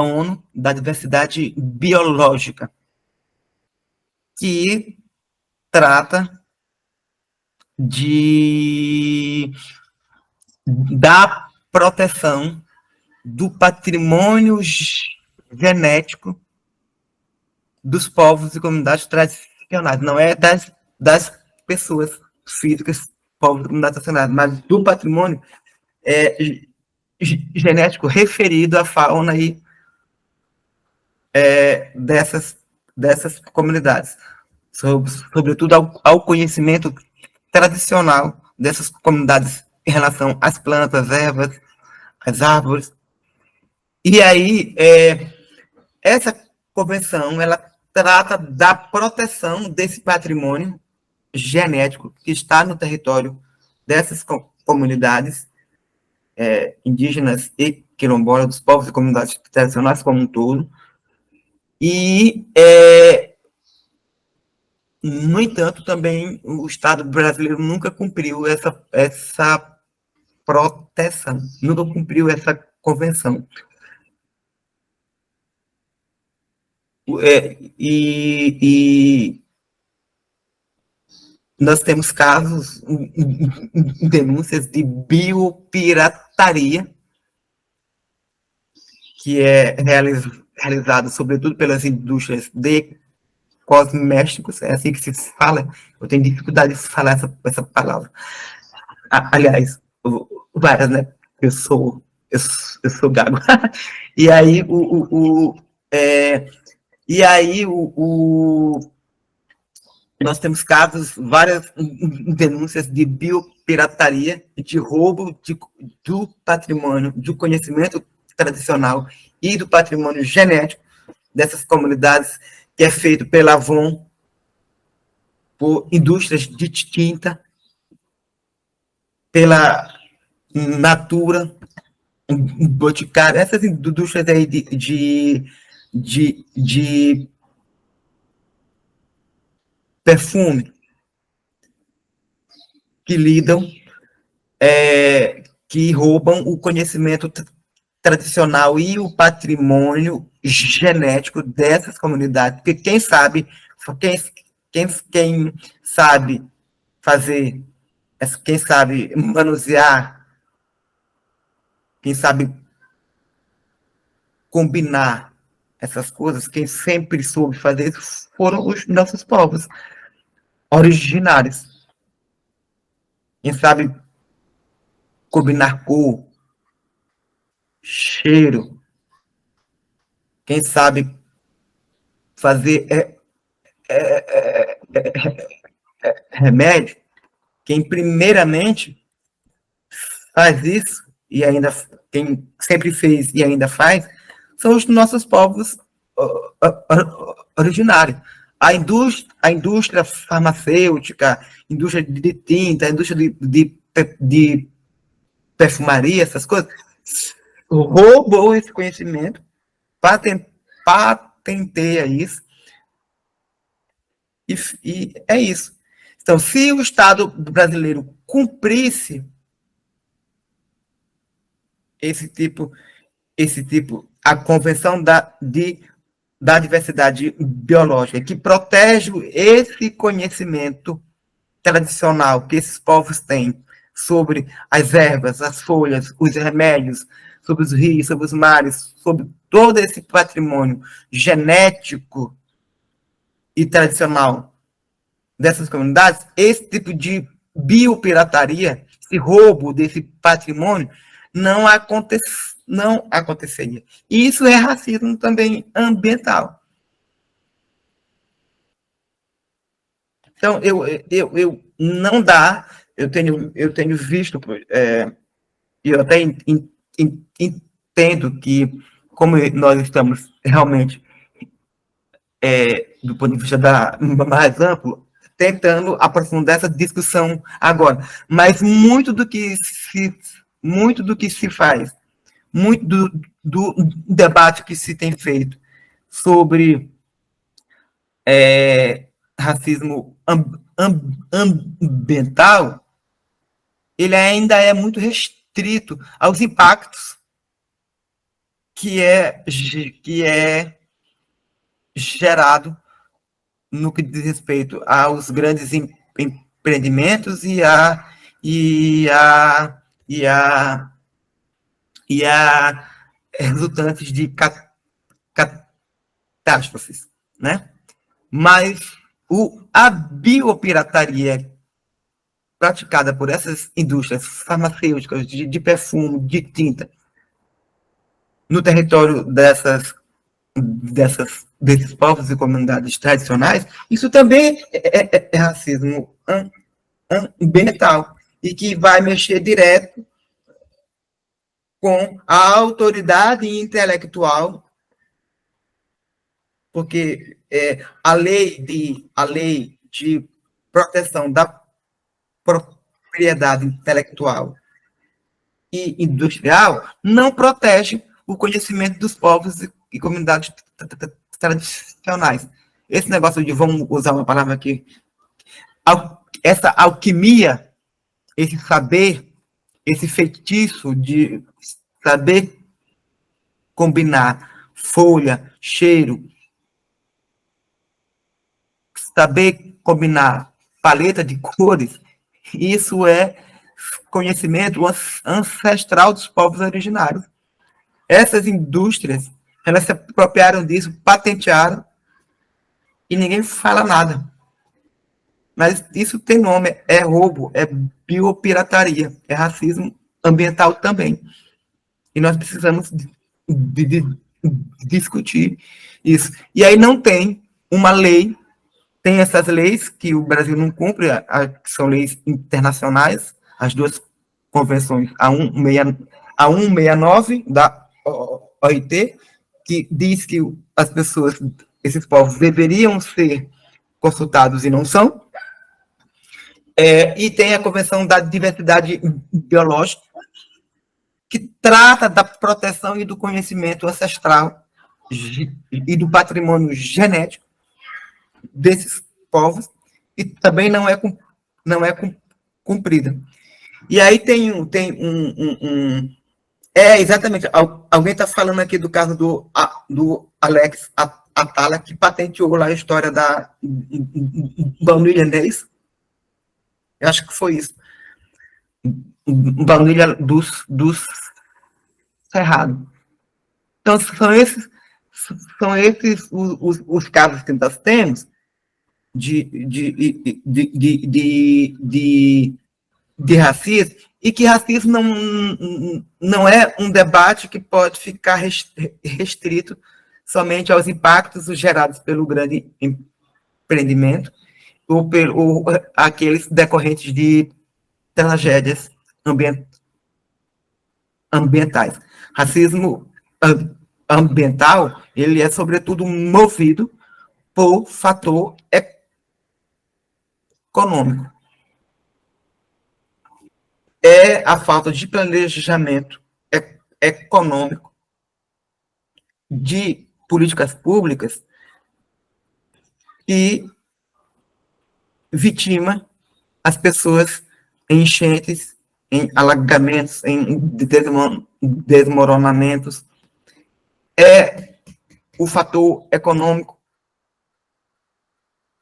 ONU da Diversidade Biológica, que trata da proteção do patrimônio genético dos povos e comunidades tradicionais. Não é das pessoas físicas, povos e comunidades tradicionais, mas do patrimônio genético referido à fauna e dessas comunidades. Sobretudo ao conhecimento tradicional dessas comunidades em relação às plantas, ervas, às árvores. E aí, essa convenção, ela trata da proteção desse patrimônio genético que está no território dessas comunidades indígenas e quilombolas, dos povos e comunidades tradicionais como um todo. E, no entanto, também o Estado brasileiro nunca cumpriu essa proteção, nunca cumpriu essa convenção. E nós temos casos, denúncias de biopirataria, que é realizado, sobretudo, pelas indústrias de cosméticos, é assim que se fala, eu tenho dificuldade de falar essa palavra. Aliás, várias, né? Eu sou gago. E aí, nós temos casos, várias denúncias de biopirataria, de roubo do patrimônio, do conhecimento tradicional e do patrimônio genético dessas comunidades, que é feito pela Avon, por indústrias de tinta, pela Natura, Boticário, essas indústrias aí de perfume, que lidam, que roubam o conhecimento tradicional e o patrimônio genético dessas comunidades, porque quem sabe fazer, quem sabe manusear, quem sabe combinar essas coisas, quem sempre soube fazer isso foram os nossos povos originários. quem sabe combinar cor, cheiro, quem sabe fazer remédio, quem primeiramente faz isso, e ainda quem sempre fez e ainda faz, são os nossos povos originários. A indústria farmacêutica, a indústria de tinta, a indústria de perfumaria, essas coisas, roubou esse conhecimento, patenteia isso, e é isso. Então, se o Estado brasileiro cumprisse esse tipo, a Convenção da Diversidade Biológica, que protege esse conhecimento tradicional que esses povos têm sobre as ervas, as folhas, os remédios, sobre os rios, sobre os mares, sobre todo esse patrimônio genético e tradicional dessas comunidades, esse tipo de biopirataria, esse roubo desse patrimônio, não aconteceria. E isso é racismo também ambiental. Então, eu não dá, eu tenho visto, eu até entendo que, como nós estamos realmente, do ponto de vista mais amplo, tentando aprofundar essa discussão agora. Mas muito do que se faz, muito do debate que se tem feito sobre racismo ambiental, ele ainda é muito restrito aos impactos que é gerado no que diz respeito aos grandes empreendimentos e a resultantes de catástrofes, né? Mas a biopirataria praticada por essas indústrias farmacêuticas de perfume, de tinta, no território desses povos e comunidades tradicionais, isso também é racismo ambiental e que vai mexer direto com a autoridade intelectual, porque a lei de proteção da propriedade intelectual e industrial não protege o conhecimento dos povos e comunidades tradicionais. Esse negócio de, vamos usar uma palavra aqui, essa alquimia, esse saber, esse feitiço de saber combinar folha, cheiro, saber combinar paleta de cores, isso é conhecimento ancestral dos povos originários. Essas indústrias, elas se apropriaram disso, patentearam, e ninguém fala nada. Mas isso tem nome, é roubo, é biopirataria, é racismo ambiental também. E nós precisamos de discutir isso. E aí não tem uma lei, tem essas leis que o Brasil não cumpre, que são leis internacionais, as duas convenções, a 169 da OIT, que diz que as pessoas, esses povos, deveriam ser consultados e não são. E tem a Convenção da Diversidade Biológica, que trata da proteção e do conhecimento ancestral e do patrimônio genético desses povos, e também não é cumprida. E aí tem exatamente, alguém está falando aqui do caso do Alex Atala, que patenteou lá a história da baunilha, não é isso? Eu acho que foi isso. Baunilha dos Cerrado. Então, são esses os casos que nós temos de de racismo, e que racismo não é um debate que pode ficar restrito somente aos impactos gerados pelo grande empreendimento ou aqueles decorrentes de tragédias ambientais. Racismo ambiental, ele é sobretudo movido por fator econômico. É a falta de planejamento econômico de políticas públicas que vitima as pessoas em enchentes, em alagamentos, em desmoronamentos. É o fator econômico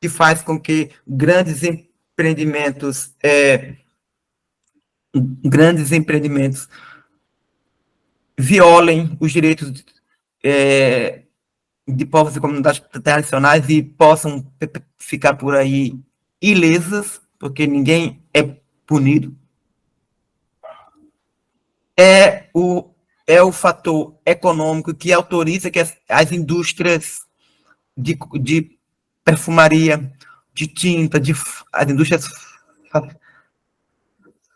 que faz com que grandes empreendimentos violem os direitos de povos e comunidades tradicionais e possam ficar por aí ilesas, porque ninguém é punido. É o fator econômico que autoriza que as indústrias de perfumaria, de tinta, as indústrias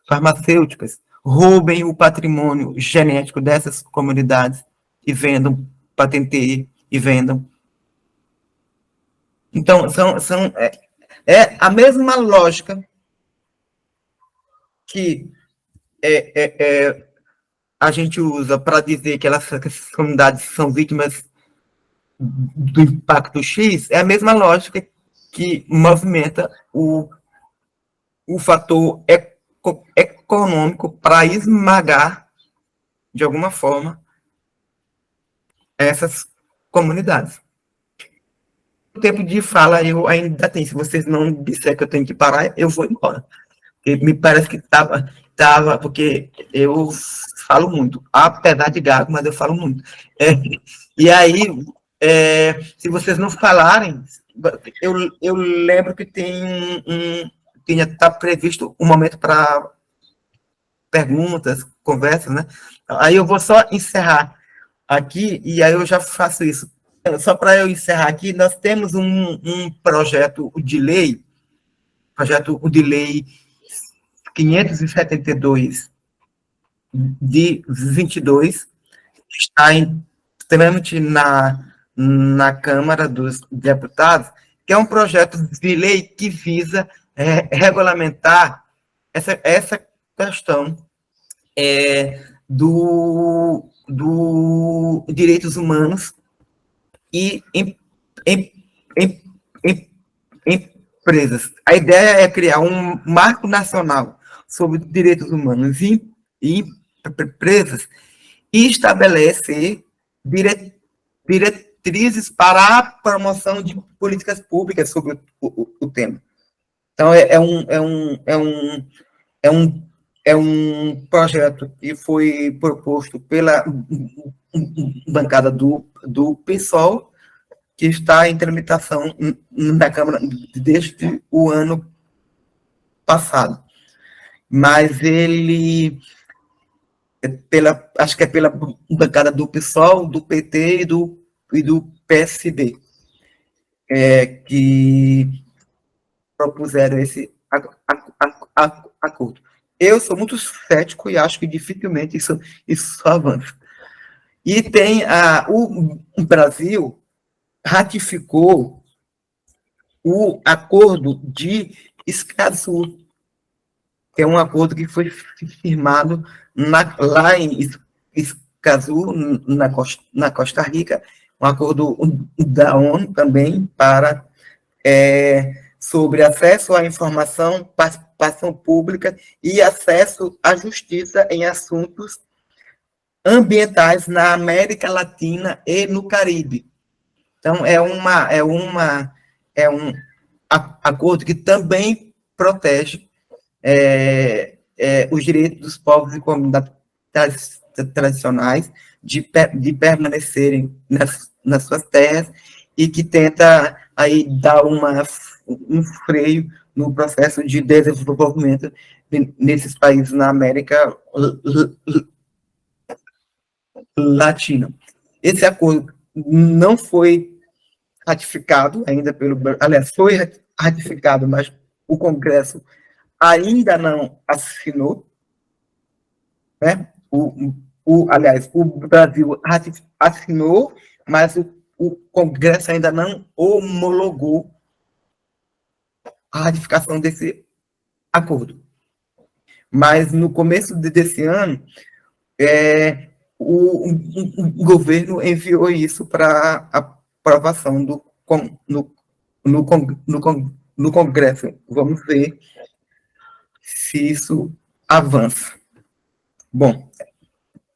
farmacêuticas roubem o patrimônio genético dessas comunidades e vendam, patenteiem e vendam. Então, é a mesma lógica que a gente usa para dizer que essas comunidades são vítimas do impacto X, é a mesma lógica que movimenta o fator econômico para esmagar, de alguma forma, essas comunidades. O tempo de fala eu ainda tenho. Se vocês não disserem que eu tenho que parar, eu vou embora. Porque me parece que estava, porque eu falo muito, apesar de gago, mas eu falo muito. E aí, se vocês não falarem, eu lembro que está previsto um momento para perguntas, conversas, né? Aí eu vou só encerrar aqui, e aí eu já faço isso. Só para eu encerrar aqui, nós temos um projeto de lei 572 de 22, está em trâmite na Câmara dos Deputados, que é um projeto de lei que visa regulamentar essa questão do direitos humanos e empresas. A ideia é criar um marco nacional sobre direitos humanos e empresas e estabelecer diretrizes para a promoção de políticas públicas sobre o tema. Então, é um projeto que foi proposto pela bancada do PSOL, que está em tramitação na Câmara desde o ano passado. Mas ele, acho que é pela bancada do PSOL, do PT e do PSD, que propuseram esse acordo. Eu sou muito cético e acho que dificilmente isso avança. E tem o Brasil ratificou o acordo de Escazú, que é um acordo que foi firmado lá em Escazú, na Costa Rica, um acordo da ONU também para sobre acesso à informação, participação pública e acesso à justiça em assuntos ambientais na América Latina e no Caribe. Então, é um acordo que também protege os direitos dos povos e comunidades tradicionais de permanecerem nas suas terras e que tenta aí dar um freio no processo de desenvolvimento nesses países na América Latina. Esse acordo não foi ratificado ainda pelo... Aliás, foi ratificado, mas o Congresso ainda não assinou, né? Aliás, o Brasil assinou, mas o Congresso ainda não homologou a ratificação desse acordo. Mas no começo desse ano, o governo enviou isso para aprovação no Congresso. Vamos ver se isso avança. Bom,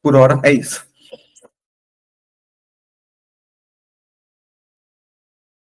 por hora é isso.